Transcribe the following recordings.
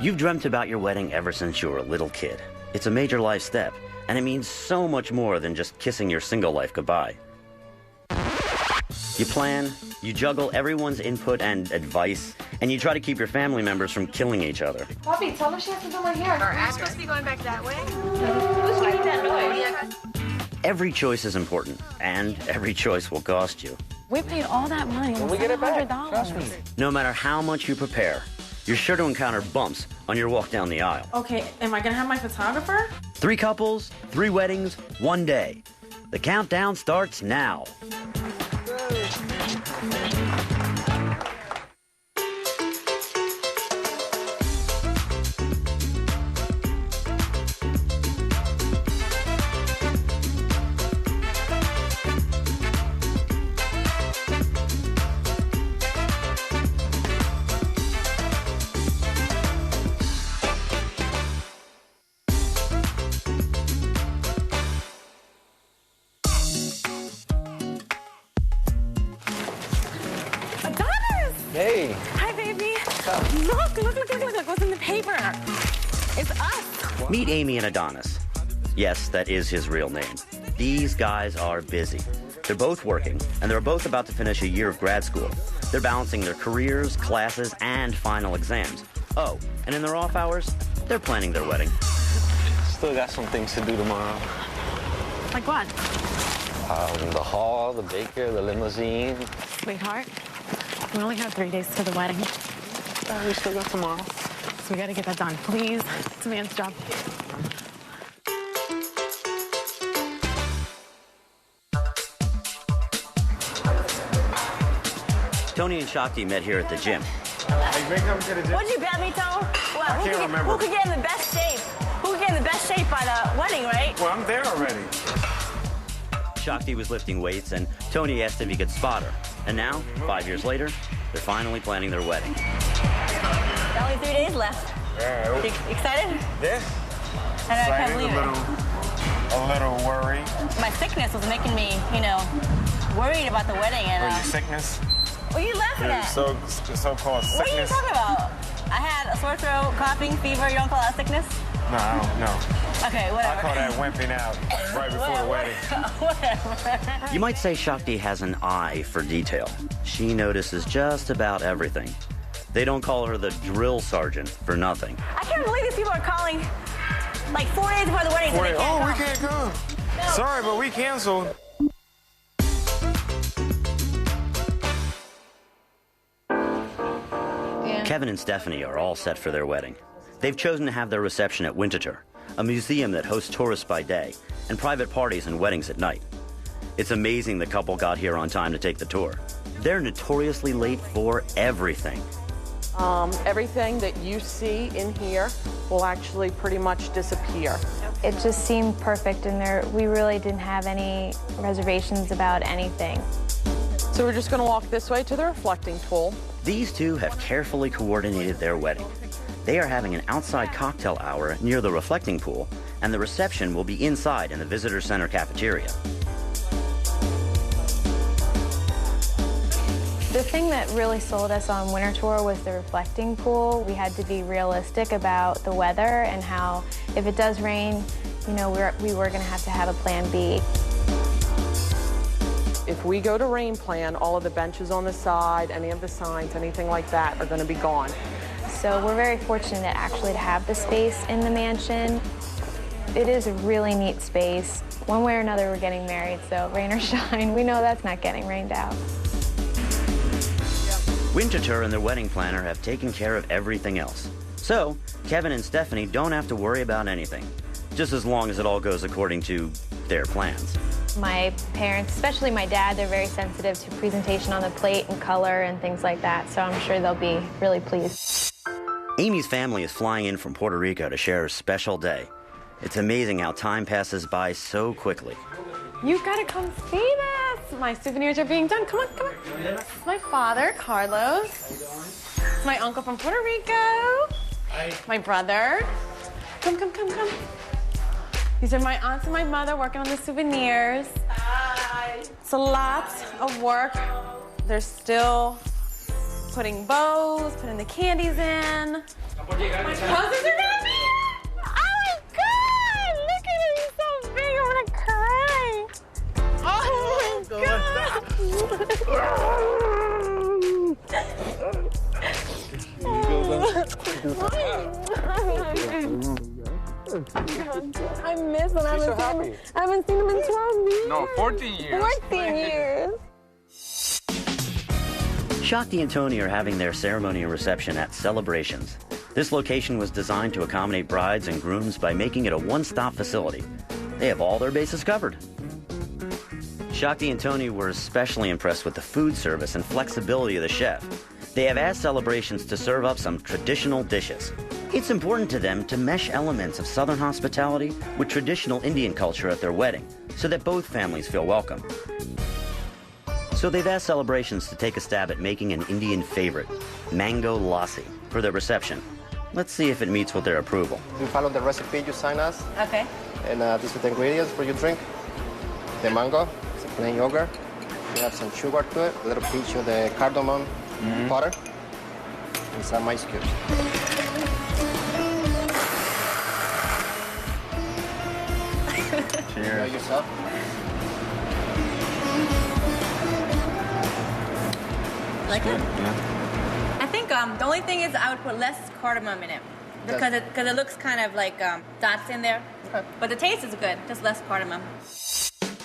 You've dreamt about your wedding ever since you were a little kid. It's a major life step, and it means so much more than just kissing your single life goodbye. You plan, you juggle everyone's input and advice, and you try to keep your family members from killing each other. Poppy, tell her she has to do my hair. Are we supposed to be going back that way? Who's making that noise? Every choice is important, and every choice will cost you. We paid all that money. When we get it back, trust me. No matter how much you prepare, you're sure to encounter bumps on your walk down the aisle. Okay, am I gonna have my photographer? 3 couples, 3 weddings, 1 day. The countdown starts now. Hey. Hi, baby. Look, what's in the paper? It's us. Meet Amy and Adonis. Yes, that is his real name. These guys are busy. They're both working, and they're both about to finish a year of grad school. They're balancing their careers, classes, and final exams. Oh, and in their off hours, they're planning their wedding. Still got some things to do tomorrow. Like what? The hall, the baker, the limousine. Sweetheart, we only have 3 days to the wedding. We still got tomorrow. So we gotta get that done, please. It's a man's job. Tony and Shakti met here at the gym. What'd you bet me, Tom? Well, I can't remember. Who could get in the best shape? Who could get in the best shape by the wedding, right? Well, I'm there already. Shakti was lifting weights, and Tony asked if he could spot her. And now, 5 years later, they're finally planning their wedding. Only 3 days left. Yeah. You excited? Yeah. I know, I can't believe a little worried. it. My sickness was making me, worried about the wedding. And, Your sickness? what are you laughing at? So-called sickness. What are you talking about? I had a sore throat, coughing, fever. You don't call that sickness? No, I don't know. Okay, whatever. I call that wimping out right before the wedding. Whatever. You might say Shakti has an eye for detail. She notices just about everything. They don't call her the drill sergeant for nothing. I can't believe these people are calling like 4 days before the wedding. So they can't We come. can't come. No. Sorry, but we canceled. Kevin and Stephanie are all set for their wedding. They've chosen to have their reception at Winterthur, a museum that hosts tourists by day and private parties and weddings at night. It's amazing the couple got here on time to take the tour. They're notoriously late for everything. Everything that you see in here will actually pretty much disappear. It just seemed perfect, and we really didn't have any reservations about anything. So we're just going to walk this way to the reflecting pool. These two have carefully coordinated their wedding. They are having an outside cocktail hour near the reflecting pool, and the reception will be inside in the visitor center cafeteria. The thing that really sold us on Winterthur was the reflecting pool. We had to be realistic about the weather and how if it does rain, we were going to have a plan B. If we go to rain plan, all of the benches on the side, any of the signs, anything like that are going to be gone. So we're very fortunate actually to have the space in the mansion. It is a really neat space. One way or another, we're getting married, so rain or shine, we know that's not getting rained out. Winterthur and their wedding planner have taken care of everything else. So, Kevin and Stephanie don't have to worry about anything, just as long as it all goes according to their plans. My parents, especially my dad, they're very sensitive to presentation on the plate and color and things like that, so I'm sure they'll be really pleased. Amy's family is flying in from Puerto Rico to share a special day. It's amazing how time passes by so quickly. You've got to come see this. My souvenirs are being done. Come on, come on. This is my father, Carlos. It's my uncle from Puerto Rico. My brother. Come. These are my aunts and my mother working on the souvenirs. Hi. It's a lot of work. There's still putting bows, putting the candies in. My cousins are gonna be here! Oh my God! Look at him, he's so big, I'm gonna cry. Oh my God! I miss them. I haven't seen them in 12 years. No, 14 years. 14 years. Shakti and Tony are having their ceremony and reception at Celebrations. This location was designed to accommodate brides and grooms by making it a one-stop facility. They have all their bases covered. Shakti and Tony were especially impressed with the food service and flexibility of the chef. They have asked Celebrations to serve up some traditional dishes. It's important to them to mesh elements of Southern hospitality with traditional Indian culture at their wedding so that both families feel welcome. So they've asked Celebrations to take a stab at making an Indian favorite, mango lassi, for their reception. Let's see if it meets with their approval. You follow the recipe you sign us. Okay. And these are the ingredients for your drink. The mango, it's a plain yogurt. We have some sugar to it, a little pinch of the cardamom powder, and some ice cubes. Cheers. Enjoy yourself. Like it? Yeah. I think the only thing is I would put less cardamom in it because it looks kind of like dots in there. Okay. But the taste is good, just less cardamom.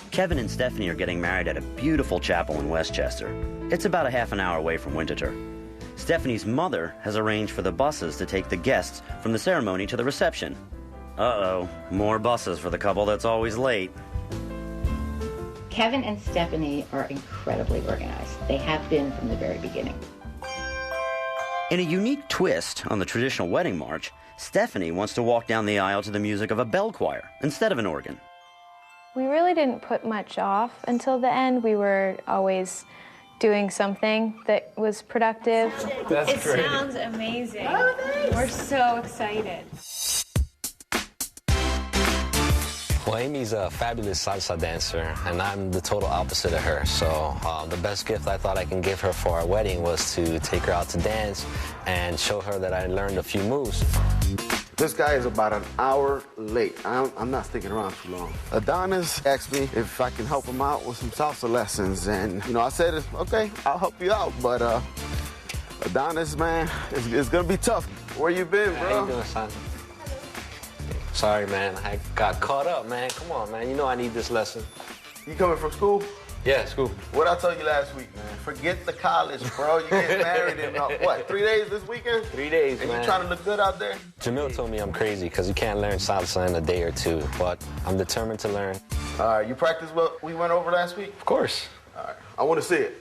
Kevin and Stephanie are getting married at a beautiful chapel in Westchester. It's about a half an hour away from Winterthur. Stephanie's mother has arranged for the buses to take the guests from the ceremony to the reception. Uh-oh, more buses for the couple that's always late. Kevin and Stephanie are incredibly organized. They have been from the very beginning. In a unique twist on the traditional wedding march, Stephanie wants to walk down the aisle to the music of a bell choir instead of an organ. We really didn't put much off until the end. We were always doing something that was productive. It sounds amazing. Oh, nice. We're so excited. Well, Amy's a fabulous salsa dancer, and I'm the total opposite of her. So the best gift I thought I can give her for our wedding was to take her out to dance and show her that I learned a few moves. This guy is about an hour late. I'm not sticking around too long. Adonis asked me if I can help him out with some salsa lessons, and I said, okay, I'll help you out. But Adonis, man, it's gonna be tough. Where you been, bro? How you doing, son? Sorry, man. I got caught up, man. Come on, man. You know I need this lesson. You coming from school? Yeah, school. What I told you last week, man. Forget the college, bro. You get married in, what, 3 days this weekend? 3 days, and man. And you trying to look good out there? Jamil told me I'm crazy because you can't learn salsa in a day or two, but I'm determined to learn. All right, you practiced what we went over last week? Of course. All right, I want to see it.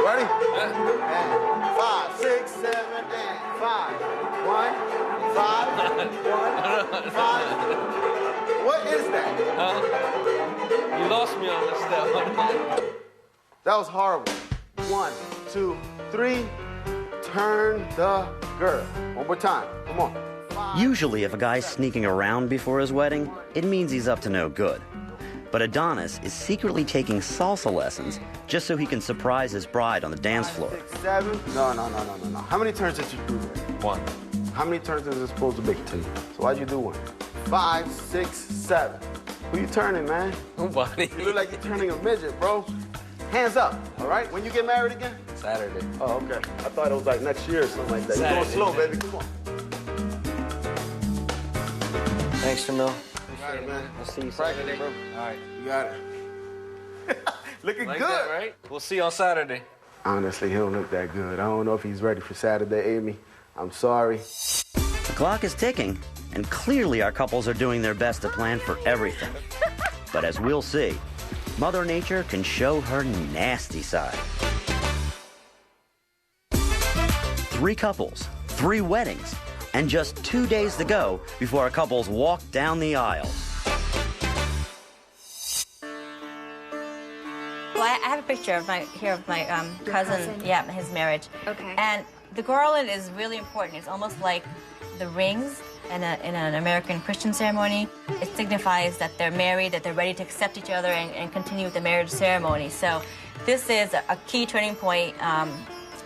Ready? And 5, 6, 7, and 5. 1, 5, 1, 5. What is that? You lost me on this step. That was horrible. 1, 2, 3. Turn the girl. One more time. Come on. Usually, if a guy's sneaking around before his wedding, it means he's up to no good. But Adonis is secretly taking salsa lessons just so he can surprise his bride on the dance floor. 6, 7. No. How many turns did you do? 1. How many turns is it supposed to be to you? So why'd you do 1? 5, 6, 7. Who you turning, man? Nobody. You look like you're turning a midget, bro. Hands up, all right? When you get married again? Saturday. Oh, okay. I thought it was like next year or something like that. You're going slow, baby. Come on. Thanks, Jamil. Appreciate it, man. I'll see you Practice, Saturday. bro. All right. You got it. Looking Like good. that, right? We'll see you on Saturday. Honestly, he don't look that good. I don't know if he's ready for Saturday, Amy. I'm sorry. The clock is ticking, and clearly our couples are doing their best to plan for everything. But as we'll see, Mother Nature can show her nasty side. 3 couples, 3 weddings, and just 2 days to go before our couples walk down the aisle. Well, I have a picture of my cousin. Yeah, his marriage. Okay. And the garland is really important. It's almost like the rings in an American Christian ceremony. It signifies that they're married, that they're ready to accept each other and continue with the marriage ceremony. So this is a key turning point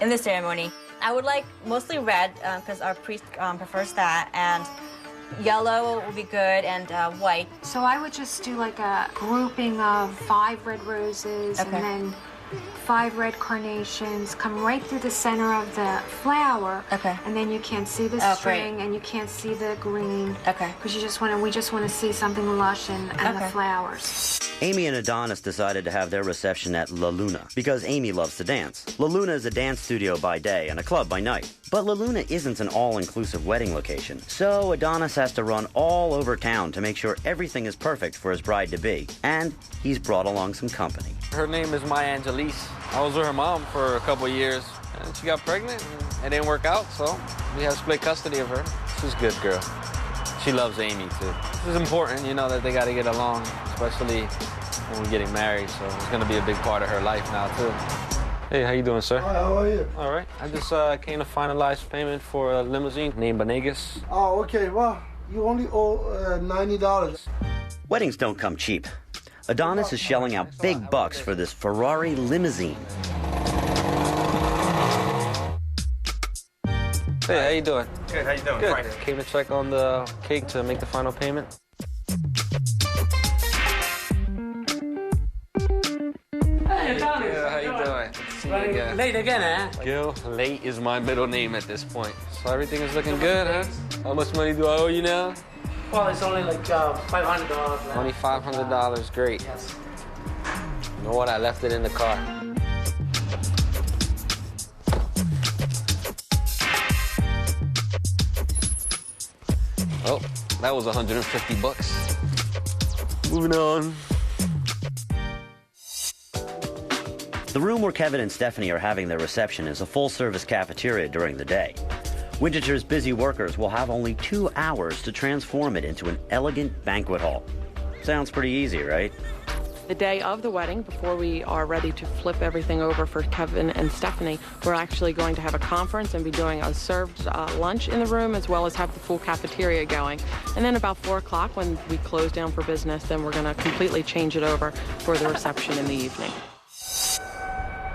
in the ceremony. I would like mostly red because our priest prefers that, and yellow would be good, and white. So I would just do like a grouping of 5 red roses and then 5 red carnations, come right through the center of the flower. Okay. And then you can't see the string and you can't see the green. Okay. Because we just want to see something lush and the flowers. Amy and Adonis decided to have their reception at La Luna because Amy loves to dance. La Luna is a dance studio by day and a club by night. But La Luna isn't an all-inclusive wedding location, so Adonis has to run all over town to make sure everything is perfect for his bride-to-be. And he's brought along some company. Her name is Maya Angelise. I was with her mom for a couple of years, and she got pregnant, and it didn't work out, so we have split custody of her. She's a good girl. She loves Amy, too. This is important, you know, that they got to get along, especially when we're getting married, so it's going to be a big part of her life now, too. Hey, how you doing, sir? Hi, how are you? All right. I just came to finalize payment for a limousine named Benegas. Oh, okay. Well, you only owe $90. Weddings don't come cheap. Adonis is shelling out big bucks for this Ferrari limousine. Hey, how you doing? Good, how you doing? Good. Came to check on the cake to make the final payment. Hey, Adonis. Yeah, how you doing? See you again. Late again, eh? Gil, late is my middle name at this point. So everything is looking good, huh? How much money do I owe you now? Well, it's only like $500. Only $500, great. Yes. You know what, I left it in the car. Oh, that was 150 bucks. Moving on. The room where Kevin and Stephanie are having their reception is a full-service cafeteria during the day. Windjager's busy workers will have only 2 hours to transform it into an elegant banquet hall. Sounds pretty easy, right? The day of the wedding, before we are ready to flip everything over for Kevin and Stephanie, we're actually going to have a conference and be doing a served lunch in the room, as well as have the full cafeteria going. And then about 4 o'clock, when we close down for business, then we're going to completely change it over for the reception in the evening.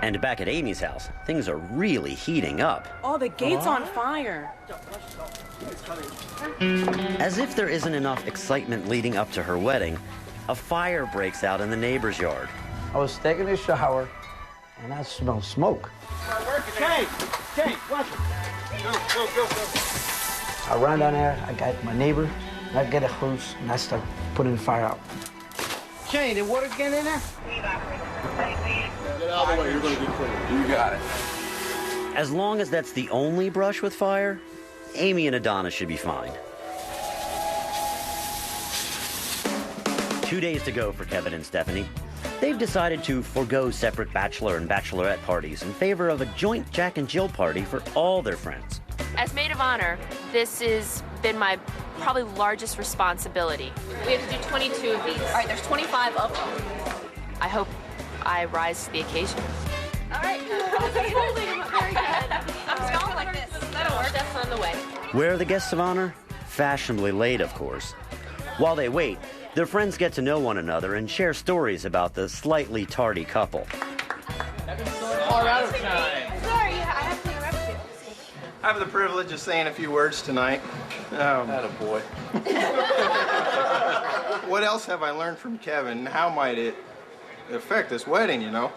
And back at Amy's house, things are really heating up. Oh, the gate's on fire. As if there isn't enough excitement leading up to her wedding, a fire breaks out in the neighbor's yard. I was taking a shower, and I smelled smoke. Kate, watch it. Go. I ran down there, I got my neighbor, and I get a hose, and I start putting the fire out. Shane, did water get in there? Get out of the way, you're gonna get clean. You got it. As long as that's the only brush with fire, Amy and Adonis should be fine. 2 days to go for Kevin and Stephanie. They've decided to forego separate bachelor and bachelorette parties in favor of a joint Jack and Jill party for all their friends. As maid of honor, this has been my probably largest responsibility. We have to do 22 of these. All right, there's 25 of them. I hope I rise to the occasion. All right. Very good. I'm stalling like this. That'll work. That's on the way. Where are the guests of honor? Fashionably late, of course. While they wait, their friends get to know one another and share stories about the slightly tardy couple. Colorado time. Sorry, I have to interrupt you. I have the privilege of saying a few words tonight. Attaboy. What else have I learned from Kevin? How might it affect this wedding, you know?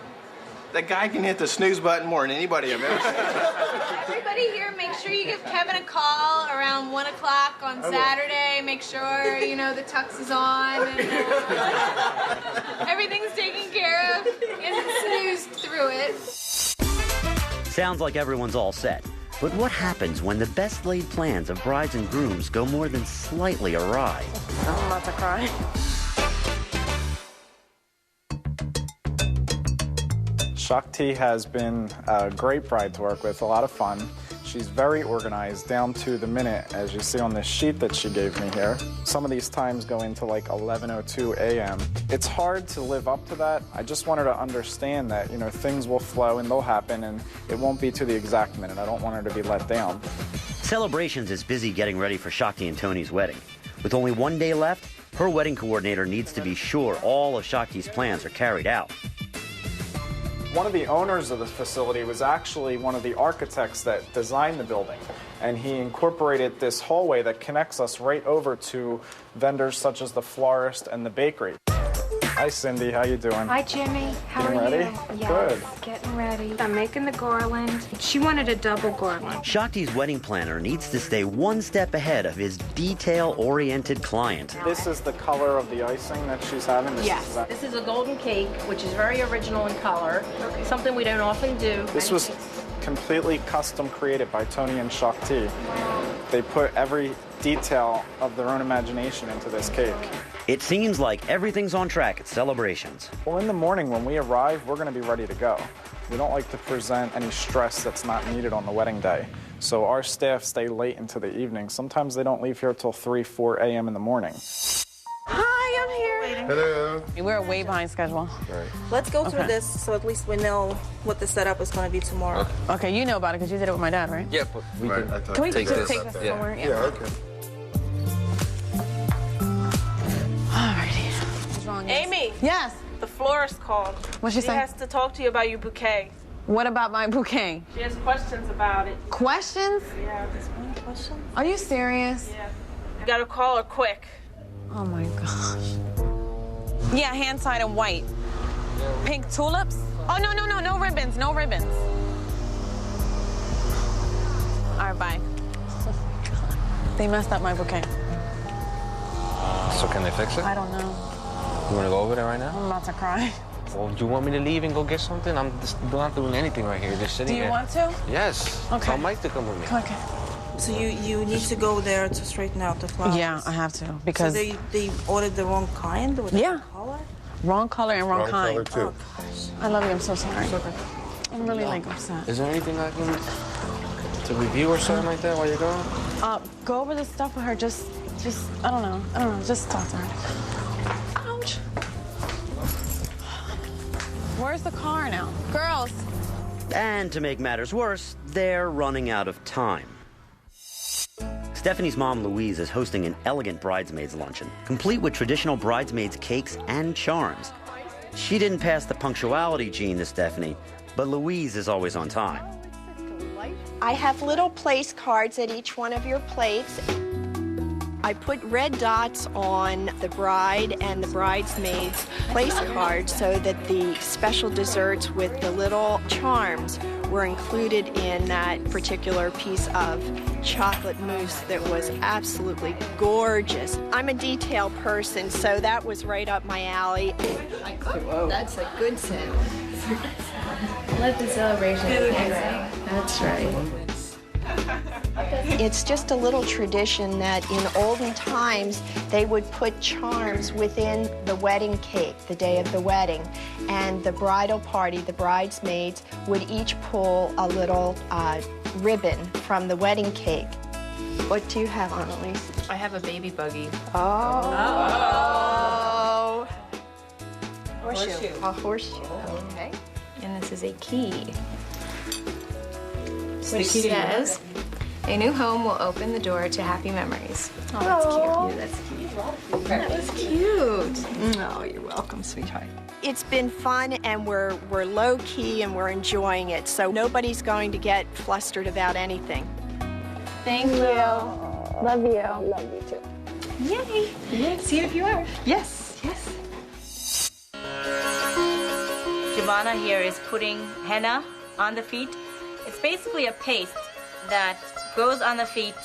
That guy can hit the snooze button more than anybody I've ever seen. Everybody here, make sure you give Kevin a call around 1 o'clock on Saturday. Make sure, you know, the tux is on and everything's taken care of. He hasn't snoozed through it. Sounds like everyone's all set. But what happens when the best laid plans of brides and grooms go more than slightly awry? I'm about to cry. Shakti has been a great bride to work with, a lot of fun. She's very organized, down to the minute, as you see on this sheet that she gave me here. Some of these times go into like 11:02 a.m. It's hard to live up to that. I just want her to understand that, you know, things will flow and they'll happen and it won't be to the exact minute. I don't want her to be let down. Celebrations is busy getting ready for Shakti and Tony's wedding. With only 1 day left, her wedding coordinator needs to be sure all of Shakti's plans are carried out. One of the owners of the facility was actually one of the architects that designed the building, and he incorporated this hallway that connects us right over to vendors such as the florist and the bakery. Hi, Cindy. How you doing? Hi, Jimmy. How Getting are ready? you? Yes, Good. getting ready. I'm making the garland. She wanted a double garland. Shakti's wedding planner needs to stay one step ahead of his detail-oriented client. This is the color of the icing that she's having? Yes. This is a golden cake, which is very original in color, something we don't often do. This was completely custom created by Tony and Shakti. They put every detail of their own imagination into this cake. It seems like everything's on track at Celebrations. Well, in the morning when we arrive, we're going to be ready to go. We don't like to present any stress that's not needed on the wedding day. So our staff stay late into the evening. Sometimes they don't leave here till 3, 4 a.m. in the morning. Hi, I'm here. Hello. We're way behind schedule. Right. Let's go through this so at least we know what the setup is going to be tomorrow. Okay, you know about it because you did it with my dad, right? Yeah, but we Can we take just this. take this Yeah. somewhere? Yeah, okay. Alrighty. What's wrong? Amy. Yes. The florist called. What'd she say? She has to talk to you about your bouquet. What about my bouquet? She has questions about it. Questions? Yeah, just one question. Are you serious? Yeah. You gotta call her quick. Oh my gosh. Yeah, hand side and white. Pink tulips? Oh, no ribbons, no ribbons. All right, bye. Oh my God. They messed up my bouquet. So can they fix it? I don't know. You want to go over there right now? I'm about to cry. Well, do you want me to leave and go get something? I'm just not doing anything right here. Just sitting Do you here. want to? Yes. Okay. Tell Mike to come with me. Okay. So you need to go there to straighten out the flowers. Yeah, I have to because So they ordered the wrong kind or the Yeah. wrong color? wrong color and wrong kind. Color too. I love you. I'm so sorry. I'm really like upset. Is there anything I can to review or something like that while you're gone? Go over the stuff with her. Just I don't know. Just talk to her. Ouch. Where's the car now? Girls. And to make matters worse, they're running out of time. Stephanie's mom, Louise, is hosting an elegant bridesmaids luncheon, complete with traditional bridesmaids cakes and charms. She didn't pass the punctuality gene to Stephanie, but Louise is always on time. I have little place cards at each one of your plates. I put red dots on the bride and the bridesmaids' place cards so that the special desserts with the little charms were included in that particular piece of chocolate mousse that was absolutely gorgeous. I'm a detail person, so that was right up my alley. Whoa. That's a good sound. Let the celebration begin. That's right. It's just a little tradition that in olden times they would put charms within the wedding cake, the day of the wedding, and the bridal party, the bridesmaids, would each pull a little ribbon from the wedding cake. What do you have, Annalise? I have a baby buggy. Oh. Horseshoe. A horseshoe. Okay. And this is a key. the Which key to your says, a new home will open the door to happy memories. Oh, that's cute. Yeah, that's cute. That was cute. Oh, you're welcome, sweetheart. It's been fun, and we're low key, and we're enjoying it. So nobody's going to get flustered about anything. Thank you. Love you. Love you too. Yay! See you if you are. Yes, yes. Giovanna here is putting henna on the feet. It's basically a paste that goes on the feet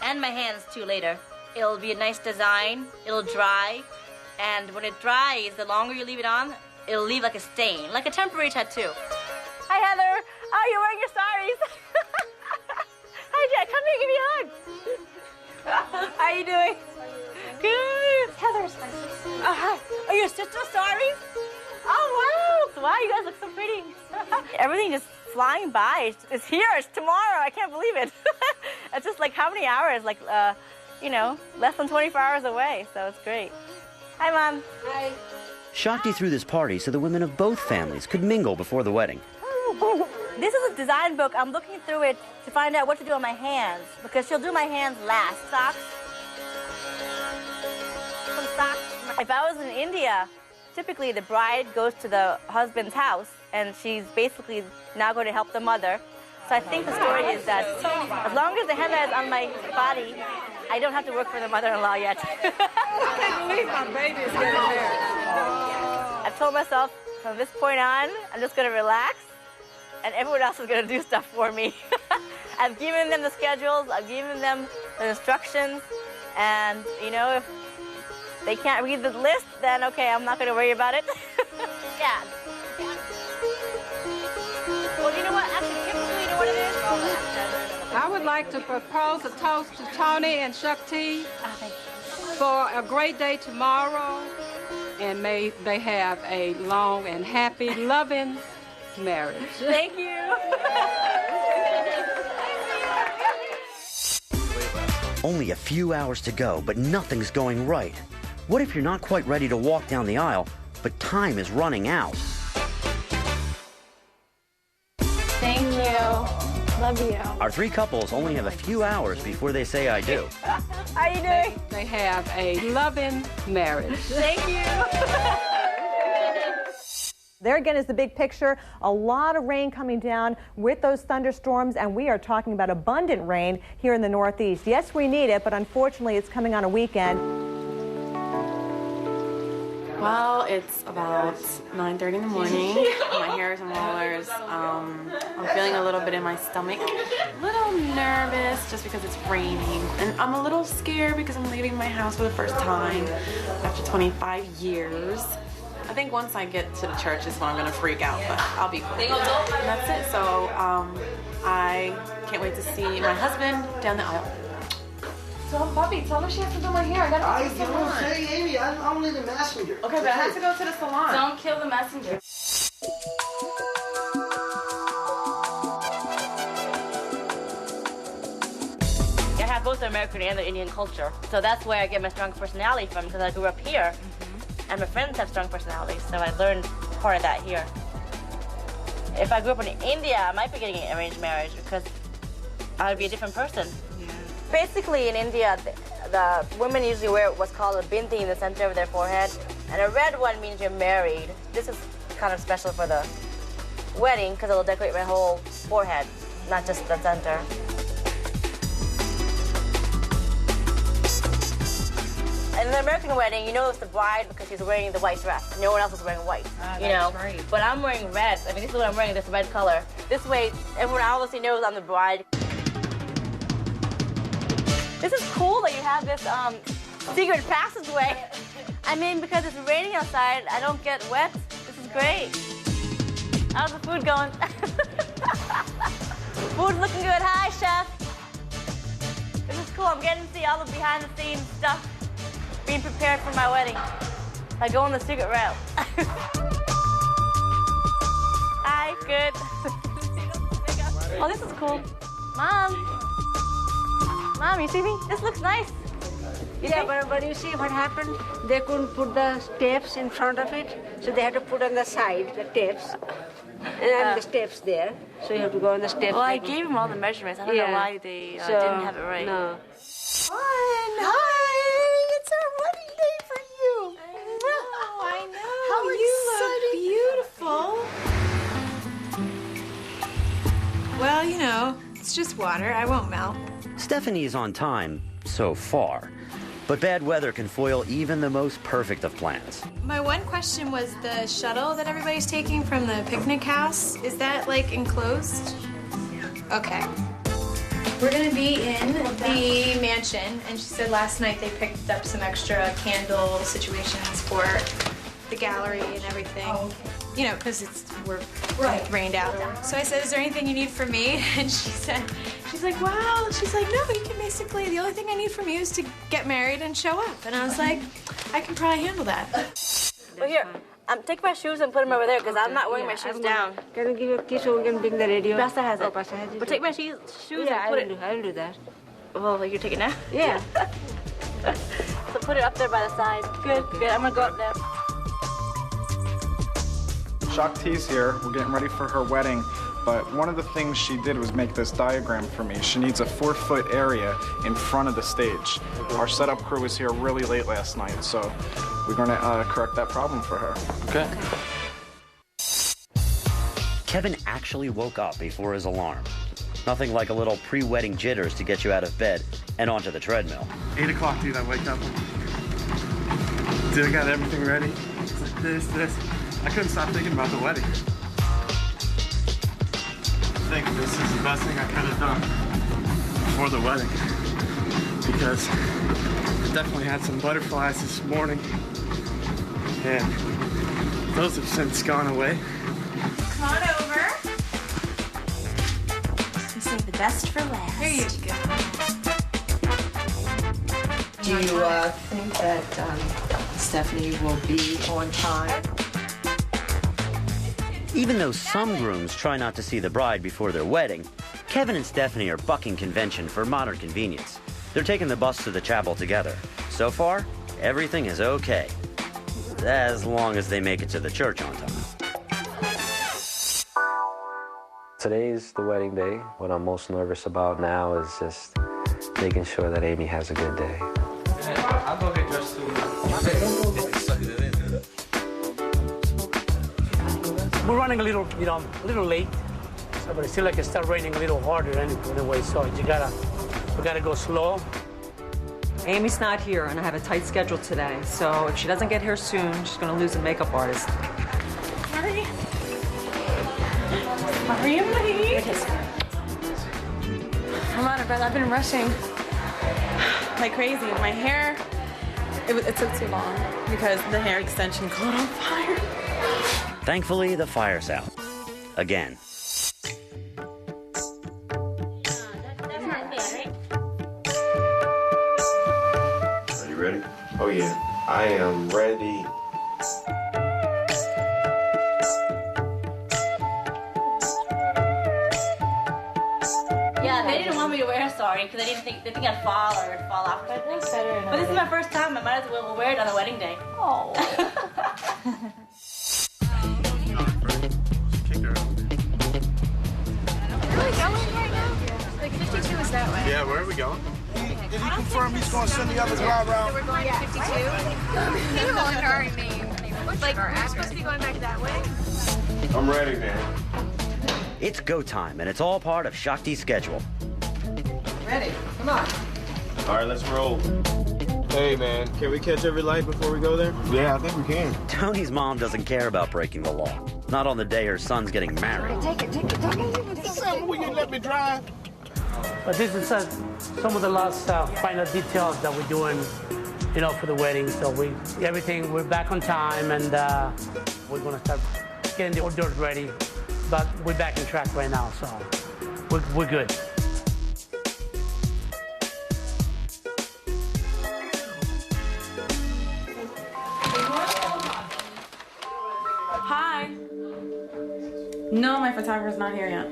and my hands too later. It'll be a nice design, it'll dry, and when it dries, the longer you leave it on, it'll leave like a stain, like a temporary tattoo. Hi Heather, oh, you're wearing your saris. Hi Jack, come here, give me a hug. How are you doing? Good. Heather's my sister. Hi. Oh, your sister's saris? Oh wow, wow, you guys look so pretty. Everything just flying by. It's here, it's tomorrow, I can't believe it. It's just like how many hours? Like, you know, less than 24 hours away, so it's great. Hi, Mom. Hi. Shakti threw this party so the women of both families could mingle before the wedding. This is a design book. I'm looking through it to find out what to do on my hands, because she'll do my hands last. Socks. Some socks. If I was in India, typically the bride goes to the husband's house and she's basically now going to help the mother. So I think the story is that as long as the henna is on my body, I don't have to work for the mother-in-law yet. I can't believe my baby's getting married. I've told myself from this point on, I'm just going to relax, and everyone else is going to do stuff for me. I've given them the schedules, I've given them the instructions, and you know, if they can't read the list, then okay, I'm not going to worry about it. Yeah. Well, you know what? Actually, Kimberly, you know what it is? I would like to propose a toast to Tony and Shakti for a great day tomorrow, and may they have a long and happy, loving marriage. Thank you. Only a few hours to go, but nothing's going right. What if you're not quite ready to walk down the aisle, but time is running out? Thank you. Love you. Our three couples only have a few hours before they say I do. How are you doing? They have a loving marriage. Thank you. There again is the big picture. A lot of rain coming down with those thunderstorms, and we are talking about abundant rain here in the Northeast. Yes, we need it, but unfortunately it's coming on a weekend. Well, it's about 9:30 in the morning. My hair is in rollers. I'm feeling a little bit in my stomach. A little nervous just because it's raining. And I'm a little scared because I'm leaving my house for the first time after 25 years. I think once I get to the church is when I'm going to freak out, but I'll be cool. And that's it. So I can't wait to see my husband down the aisle. So, Bobby, tell her she has to do my hair. I gotta go to the salon. Say, Amy, I'm only the messenger. Okay, but I have to go to the salon. Don't kill the messenger. I have both the American and the Indian culture, so that's where I get my strong personality from, because I grew up here, and my friends have strong personalities, so I learned part of that here. If I grew up in India, I might be getting an arranged marriage, because I would be a different person. Basically, in India, the women usually wear what's called a binti in the center of their forehead, and a red one means you're married. This is kind of special for the wedding because it'll decorate my whole forehead, not just the center. In the American wedding, you know it's the bride because she's wearing the white dress. No one else is wearing white, you know? Right. But I'm wearing red. I mean, this is what I'm wearing, this red color. This way, everyone obviously knows I'm the bride. This is cool that you have this secret passageway. I mean, because it's raining outside, I don't get wet. This is great. How's the food going? Food's looking good. Hi, chef. This is cool. I'm getting to see all the behind-the-scenes stuff, being prepared for my wedding. I go on the secret route. Hi, good. Oh, this is cool. Mom, you see me? This looks nice. Yeah, but you see what happened? They couldn't put the steps in front of it, so they had to put on the side, the steps. And the steps there, so you have to go on the steps. Well, I gave them all the measurements. I don't know why they didn't have it right. No. Hi, it's our wedding day for you. I know. How exciting. Beautiful. Well, you know, it's just water. I won't melt. Stephanie is on time so far, but bad weather can foil even the most perfect of plans. My one question was the shuttle that everybody's taking from the picnic house. Is that, like, enclosed? Okay. We're gonna be in the mansion, and she said last night they picked up some extra candle situations for the gallery and everything. You know, because we're rained out. So I said, is there anything you need from me? And she's like, wow. She's like, no, you can basically, the only thing I need from you is to get married and show up. And I was like, I can probably handle that. Well, here, take my shoes and put them over there because I'm not wearing my shoes down. Can I give you a kiss so we can bring the radio? Pastor has it. Oh, Pastor has it. But take my shoes and put it. I'll do that. Well, you take it now? Yeah. So put it up there by the side. Good, good. I'm gonna go up there. Shakti's here. We're getting ready for her wedding. But one of the things she did was make this diagram for me. She needs a 4-foot area in front of the stage. Our setup crew was here really late last night, so we're going to correct that problem for her. Okay. Kevin actually woke up before his alarm. Nothing like a little pre-wedding jitters to get you out of bed and onto the treadmill. 8 o'clock, dude, I wake up. Dude, I got everything ready. It's like this. I couldn't stop thinking about the wedding. I think this is the best thing I could have done before the wedding. Because I definitely had some butterflies this morning. And those have since gone away. Come on over. We save the best for last. Here you go. Do you think that Stephanie will be on time? Even though some grooms try not to see the bride before their wedding, Kevin and Stephanie are bucking convention for modern convenience. They're taking the bus to the chapel together. So far, everything is okay. As long as they make it to the church on time. Today's the wedding day. What I'm most nervous about now is just making sure that Amy has a good day. I'll go get dressed too. We're running a little late, so, but it seems like it started raining a little harder anyway, so we gotta go slow. Amy's not here, and I have a tight schedule today, so if she doesn't get here soon, she's gonna lose a makeup artist. Sorry. Sorry, I'm late. I'm out of breath. I've been rushing like crazy. My hair, it took too long because the hair extension caught on fire. Thankfully, the fire's out. Again. Are you ready? Oh yeah, I am ready. Yeah, they didn't want me to wear a sari because they think I'd fall or it'd fall off. But this is my first time. I might as well wear it on the wedding day. Oh. Where are we going right now? Like 52 is that way. Yeah, where are we going? Did he confirm he's going to send the others around? So we're going to 52? You look our name. Like, we're supposed to be going back that way? I'm ready, man. It's go time, and it's all part of Shakti's schedule. Ready? Come on. All right, let's roll. Hey, man, can we catch every light before we go there? Yeah, I think we can. Tony's mom doesn't care about breaking the law. Not on the day her son's getting married. Take it. Will you let me drive? But this is some of the last final details that we're doing, for the wedding. So we're back on time, and we're gonna start getting the orders ready. But we're back on track right now, so we're good. Hi. No, my photographer's not here yet.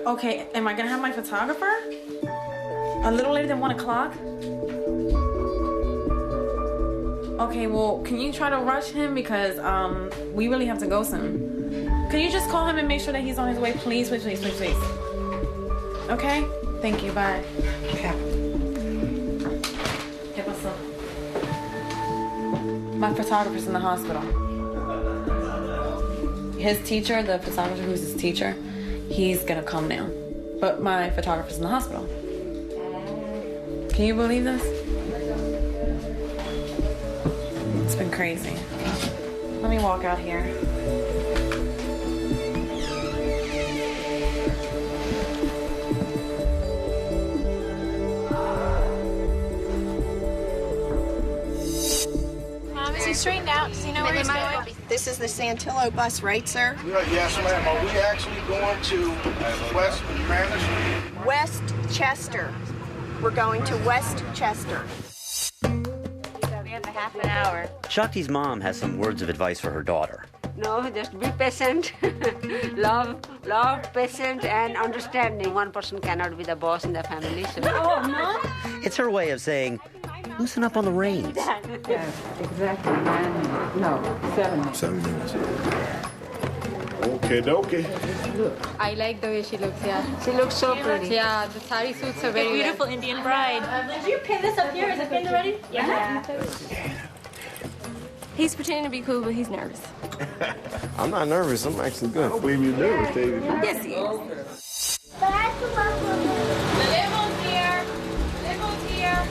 Okay, am I gonna have my photographer? A little later than 1 o'clock? Okay, well, can you try to rush him because we really have to go soon. Can you just call him and make sure that he's on his way, please? Please. Okay? Thank you, bye. Yeah. ¿Qué pasó? My photographer's in the hospital. His teacher, the photographer who's his teacher, he's gonna come now. But my photographer's in the hospital. Can you believe this? It's been crazy. Let me walk out here. Mom, is he straightened out? Does he know where he's going? This is the Santillo bus, right, sir? Yes, ma'am. Are we actually going to West Manchester? West Chester. We're going to West Chester. We have a half an hour. Shakti's mom has some words of advice for her daughter. No, just be patient. love, patient, and understanding. One person cannot be the boss in the family. So. Oh, Mom? It's her way of saying, loosen up on the reins. Yes, exactly. 7 minutes. 7 minutes. Okay. I like the way she looks, yeah. She looks so pretty. Yeah, the sari suits are very Beautiful Indian bride. Did you pin this up here? Is it pinned already? Yeah. He's pretending to be cool, but he's nervous. I'm not nervous. I'm actually good. I don't believe you're nervous, David. Yes, he is. The limo's here. Limo's here.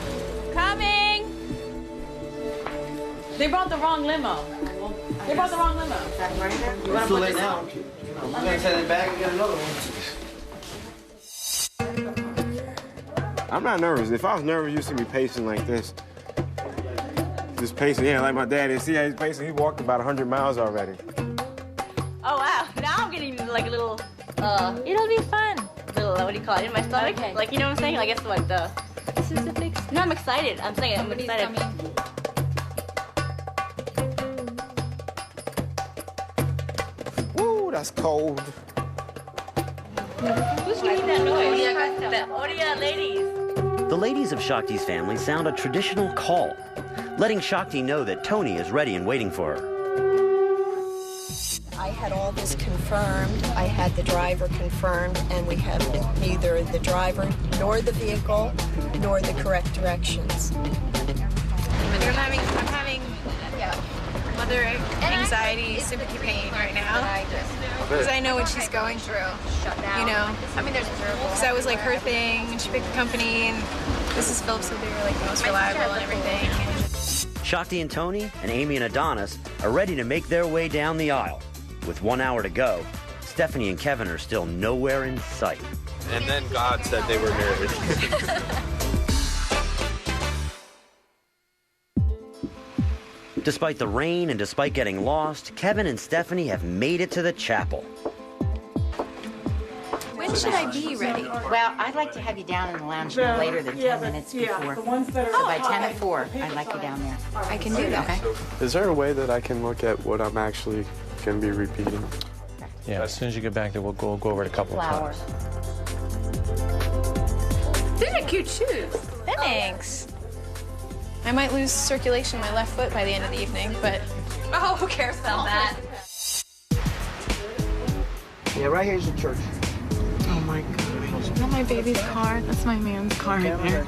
Coming. They brought the wrong limo. They brought the wrong limo. It's too late now. I'm gonna send it back and get another one. I'm not nervous. If I was nervous, you'd see me pacing like this. Just pacing, yeah, like my daddy. See how he's pacing? He walked about 100 miles already. Oh, wow. Now I'm getting like a little, it'll be fun. Little, what do you call it, in my stomach? Okay. Like, you know what I'm saying? I guess what the... This is the big... No, I'm excited. I'm saying I'm excited. Woo, that's cold. Who's making that noise? The Odia ladies. The ladies of Shakti's family sound a traditional call, letting Shakti know that Tony is ready and waiting for her. I had all this confirmed. I had the driver confirmed, and we have neither the driver nor the vehicle nor the correct directions. I'm having mother anxiety, sympathy pain right now. Because I know what she's going through. You know? Because that was like her thing, and she picked the company, and this is Phillips, so they were like the most reliable and everything. Shakti and Tony and Amy and Adonis are ready to make their way down the aisle. With 1 hour to go, Stephanie and Kevin are still nowhere in sight. And then God said they were married. Despite the rain and despite getting lost, Kevin and Stephanie have made it to the chapel. When should I be ready? Well, I'd like to have you down in the lounge no later than 10 minutes before. So by 10 to 4, I'd like you down there. I can do that. Okay. Is there a way that I can look at what I'm actually going to be repeating? Yeah, as soon as you get back there, we'll go over it a couple of times. These are cute shoes. Thanks. I might lose circulation in my left foot by the end of the evening, but oh, who cares about that? Yeah, right here's the church. Oh my gosh. Is that my baby's car? That's my man's car right there.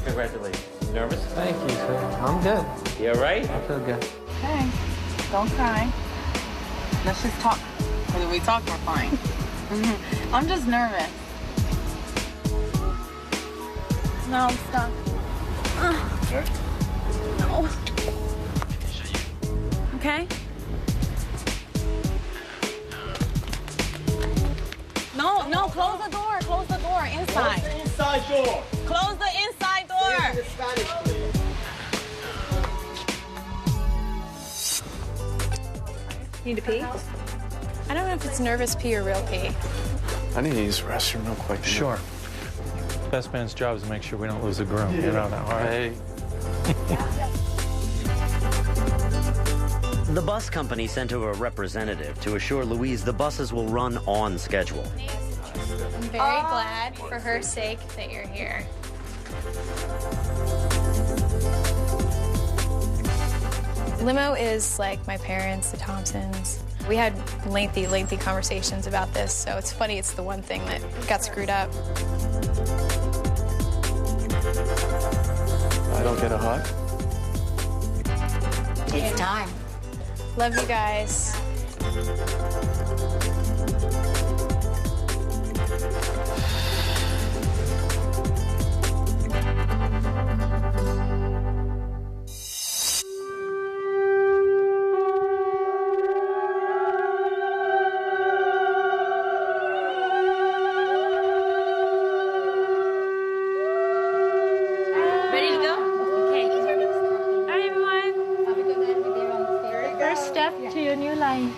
Congratulations. You nervous? Thank you, sir. I'm good. You all right? I feel good. Okay, don't cry. Let's just talk. Whether we talk, we're fine. I'm just nervous. No, I'm stuck. Okay. No. Okay? No, close the door. Close the door. Inside. Close the inside door. Close the inside door. Say it in Spanish, please. Need to pee? I don't know if it's nervous pee or real pee. I need to use the restroom real quick. Sure. Best man's job is to make sure we don't lose the groom. You know that, all right? The bus company sent over a representative to assure Louise the buses will run on schedule. I'm very glad, for her sake, that you're here. Limo is like my parents, the Thompsons. We had lengthy conversations about this, so it's funny it's the one thing that got screwed up. I don't get a hug? It's time. Love you guys. Ready to go? Okay. All right, everyone. First step to your new life.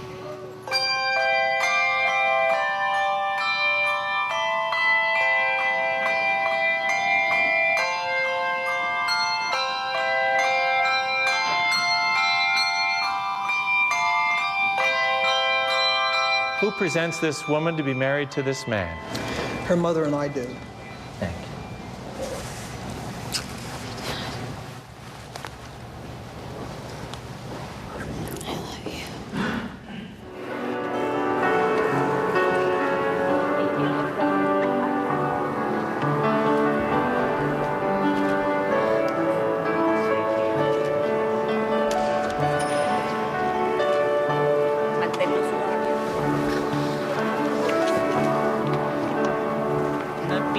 Who presents this woman to be married to this man? Her mother and I do. Thank you.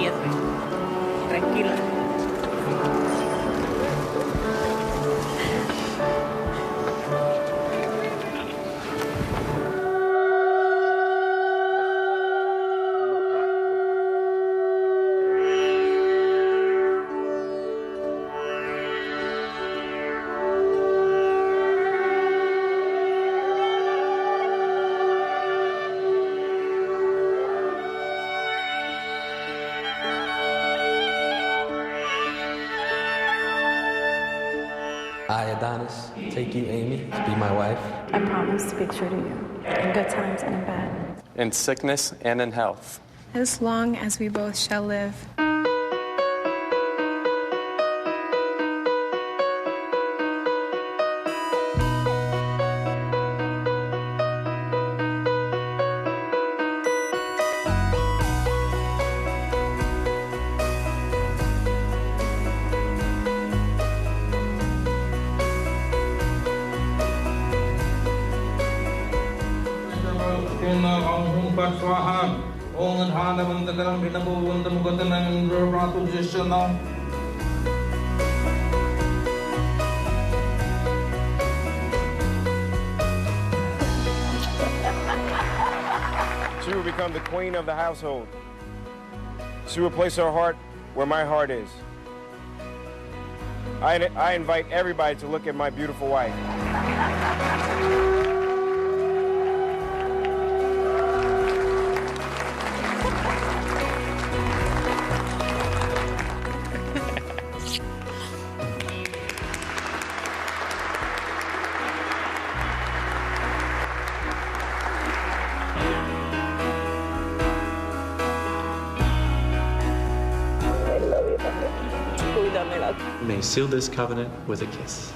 Empiece. Tranquila. I, Adonis, take you, Amy, to be my wife. I promise to be true to you, in good times and in bad. In sickness and in health. As long as we both shall live. She will become the queen of the household. She will place her heart where my heart is. I invite everybody to look at my beautiful wife. May seal this covenant with a kiss.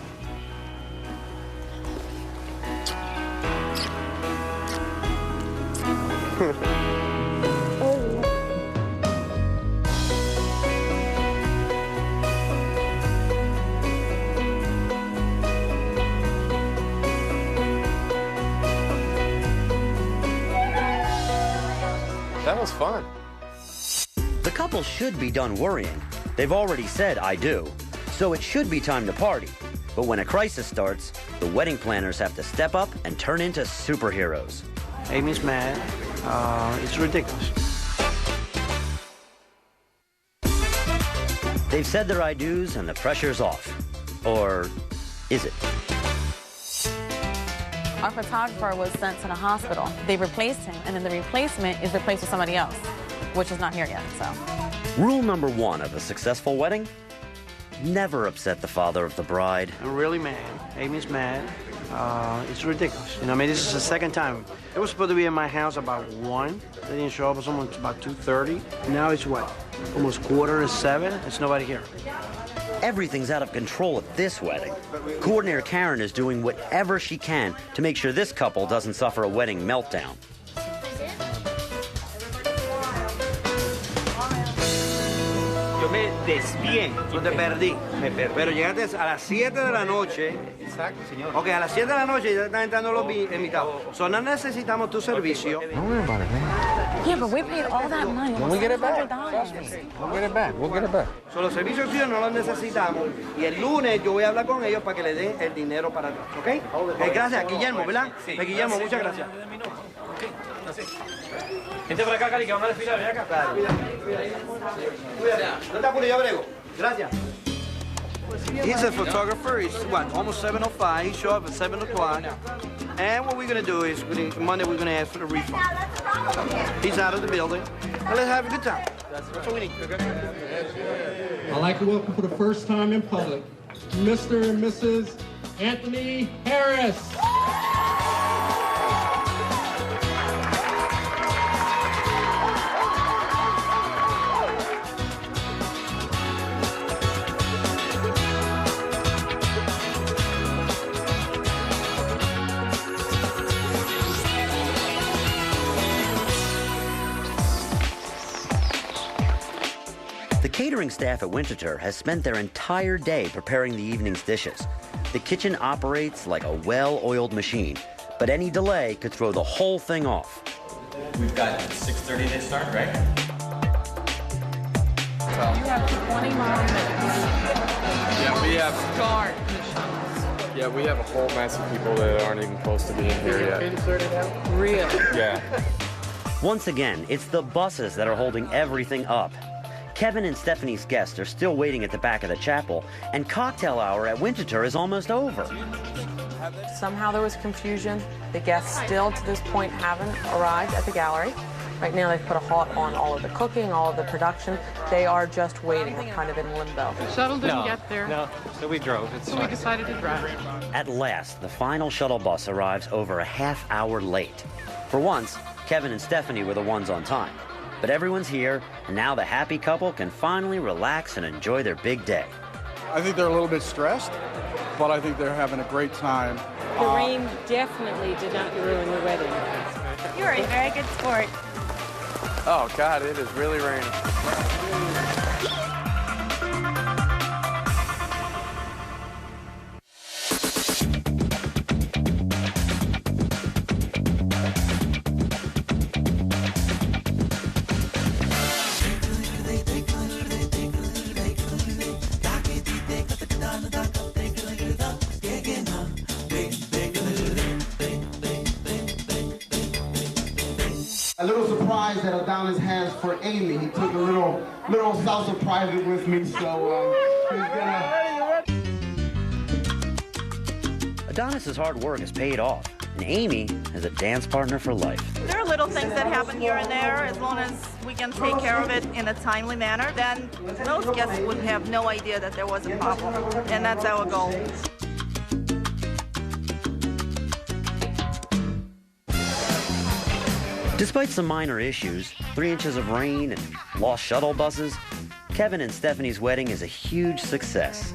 That was fun. The couple should be done worrying. They've already said, I do. So it should be time to party. But when a crisis starts, the wedding planners have to step up and turn into superheroes. Amy's mad. It's ridiculous. They've said their I do's and the pressure's off. Or is it? Our photographer was sent to the hospital. They replaced him, and then the replacement is replaced with somebody else, which is not here yet, so. Rule number one of a successful wedding: never upset the father of the bride. I'm really mad. Amy's mad. It's ridiculous. You know, I mean, this is the second time. It was supposed to be in my house about 1. They didn't show up until about 2:30. Now it's what? Almost 6:45. There's nobody here. Everything's out of control at this wedding. Coordinator Karen is doing whatever she can to make sure this couple doesn't suffer a wedding meltdown. Yo me desvié, no te perdí. Pero llegaste a las 7 de la noche. Exacto, señor. Ok, a las 7 de la noche ya están entrando los invitados. So no necesitamos tu servicio. Don't worry about it, man. Yeah, but we paid all that money. When we get it back, $100. we'll get it back. We'll get it back. So los servicios suyos no los necesitamos. Y el lunes yo voy a hablar con ellos para que le den el dinero para atrás, ¿ok? Gracias, Guillermo, ¿verdad? Sí. Guillermo, muchas gracias. Gente por acá, Cali, que van a desfilar, ven acá. Claro. No te apures, yo brego. Gracias. He's a photographer. He's, what, almost 7:05. He showed up at 7 o'clock. And what we're going to do is, Monday, we're going to ask for the refund. He's out of the building. And let's have a good time. That's what we need. I'd like to welcome for the first time in public, Mr. and Mrs. Anthony Harris. The catering staff at Winterthur has spent their entire day preparing the evening's dishes. The kitchen operates like a well-oiled machine, but any delay could throw the whole thing off. We've got 6:30 to start, right? hotel. You have 20 more minutes. Yeah, we have. Start the shuttles. Yeah, we have a whole mess of people that aren't even close to being here yet. Really? Yeah. Once again, it's the buses that are holding everything up. Kevin and Stephanie's guests are still waiting at the back of the chapel, and cocktail hour at Winterthur is almost over. Somehow there was confusion. The guests still, to this point, haven't arrived at the gallery. Right now, they've put a halt on all of the cooking, all of the production. They are just waiting, kind of in limbo. The shuttle didn't get there. No, so we drove. So we decided to drive. At last, the final shuttle bus arrives over a half hour late. For once, Kevin and Stephanie were the ones on time. But everyone's here, and now the happy couple can finally relax and enjoy their big day. I think they're a little bit stressed, but I think they're having a great time. The rain definitely did not ruin the wedding. You're a very good sport. Oh, God, it is really raining. A little surprise that Adonis has for Amy. He took a little salsa private with me, so he's gonna... Adonis's hard work has paid off, and Amy is a dance partner for life. There are little things that happen here and there. As long as we can take care of it in a timely manner, then most guests would have no idea that there was a problem, and that's our goal. Despite some minor issues, 3 inches of rain and lost shuttle buses, Kevin and Stephanie's wedding is a huge success.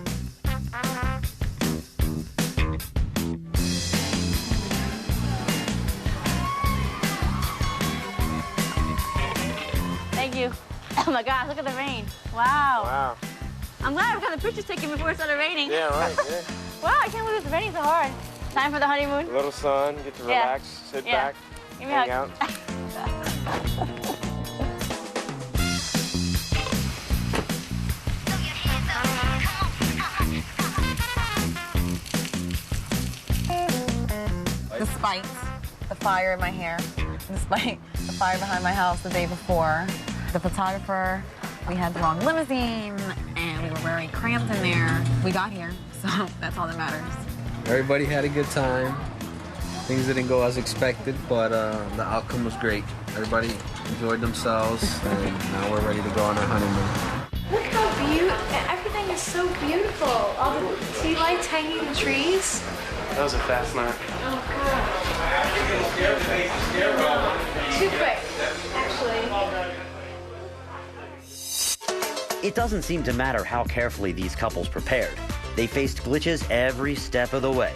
Thank you. Oh my gosh, look at the rain. Wow. Wow. I'm glad we got the pictures taken before it started raining. Yeah, right. Yeah. Wow, I can't believe it's raining so hard. Time for the honeymoon? A little sun, get to relax, sit back, Give me a hang hug. out. Despite the fire in my hair, despite the fire behind my house the day before, the photographer, we had the wrong limousine, and we were very cramped in there. We got here, so that's all that matters. Everybody had a good time. Things didn't go as expected, but the outcome was great. Everybody enjoyed themselves, and now we're ready to go on our honeymoon. Look how beautiful. Everything is so beautiful. All the tea lights hanging in the trees. That was a fast night. Oh, God. Too quick, actually. It doesn't seem to matter how carefully these couples prepared. They faced glitches every step of the way.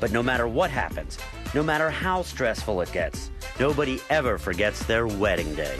But no matter what happens, no matter how stressful it gets, nobody ever forgets their wedding day.